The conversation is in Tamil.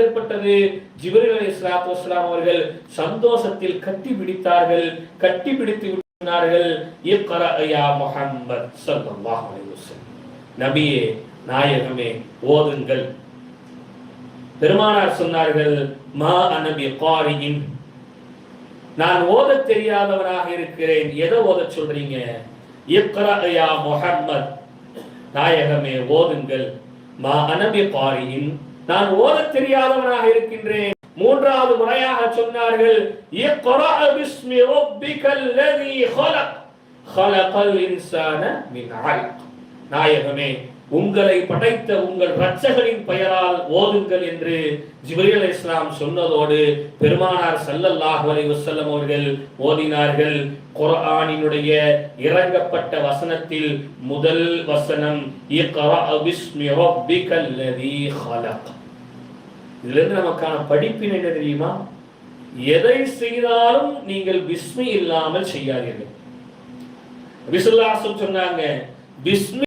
ஏற்பட்டது? ஜிப்ரீல் அலைஹிஸ்ஸலாத்து வஸ்ஸலாம் அவர்கள் சந்தோஷத்தில் கட்டி பிடித்தார்கள். கட்டி பிடித்து விட்டார்கள். இக்ரா யா முஹம்மத் ஸல்லல்லாஹு அலைஹி வஸல்லம், நபியே நாயகமே ஓதுங்கள். பெருமானார் சொன்னார்கள், மா அன பிகாரியின், நான் ஓத தெரியாதவனாக இருக்கிறேன். எதை ஓத சொல்றீங்க? இக்ரா யா முஹம்மத், நாயகமே ஓதுங்கள். மா அன பிகாரியின், நான் ஓத தெரியாதவனாக இருக்கின்றேன். மூன்றாவது முறையாக சொன்னார்கள், இக்ரா பிஸ்மி ரப்பிக்கல் லதீ خلق خلقல் இன்சான மின் அலக், நாயகமே உங்களை படைத்த உங்கள் இரட்சகரின் பெயரால் ஓதுங்கள் என்று ஜிப்ரீல் அலைஹிஸ்ஸலாம் சொன்னதோடு பெருமானார் ஸல்லல்லாஹு அலைஹி வஸல்லம் அவர்கள் ஓதினார்கள். குர்ஆனினுடைய இறங்கப்பட்ட வசனத்தில் முதல் வசனம் இக்ரா பிஸ்மி ரப்பிக்கல் லதீ خلق. இதிலிருந்து நமக்கான படிப்பினை என்ன தெரியுமா? எதை செய்தாலும் நீங்கள் பிஸ்மி இல்லாமல் செய்யாதீர்கள். நபி ஸல்லல்லாஹு அலைஹி வஸல்லம் சொன்னாங்க, பிஸ்மி